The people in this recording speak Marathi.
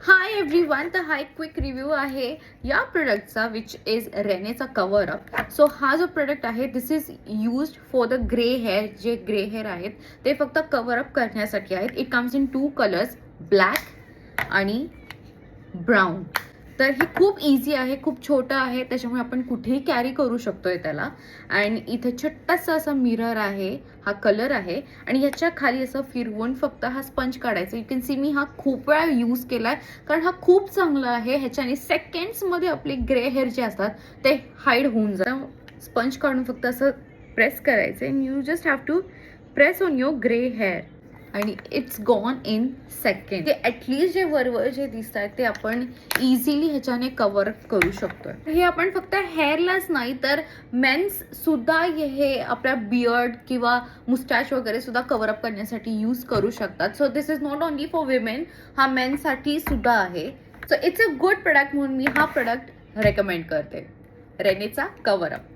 हाय एव्हरीवन, तर हा एक क्विक रिव्ह्यू आहे या प्रोडक्टचा विच इज रेनेचा कवर अप. सो हा जो प्रोडक्ट आहे this is used for the grey hair. जे ग्रे हेअर आहेत ते फक्त कवर अप करण्यासाठी आहेत. It comes in 2 colours, black आणि ब्राऊन. तर हे खूप इझी आहे, खूप छोटं आहे, त्याच्यामुळे आपण कुठेही कॅरी करू शकतोय त्याला. अँड इथे छोटासा असा मिरर आहे, हा कलर आहे आणि याच्या खाली असं फिरवून फक्त हा स्पंज काढायचा. यू कॅन सी मी हा खूप वेळा यूज केलाय कारण हा खूप चांगला आहे. ह्याच्याने सेकंड्समध्ये आपले ग्रे हेअर जे असतात ते हाईड होऊन जातात. स्पंज काढून फक्त असं प्रेस करायचं and you just have to press on your grey hair आणि इट्स गॉन इन सेकंड. ते ॲटलिस्ट जे वरवर जे दिसत आहेत ते आपण इझिली ह्याच्याने कव्हर करू शकतोय. हे आपण फक्त हेअरलाच नाही तर मेन्स सुद्धा हे आपल्या बियर्ड किंवा मुस्टॅच वगैरे सुद्धा कव्हर अप करण्यासाठी यूज करू शकतात. So this is not only for women, हा मेन्ससाठी सुद्धा आहे. So it's a good product म्हणून मी हा प्रोडक्ट रेकमेंड करते, रेनेचा कव्हर अप.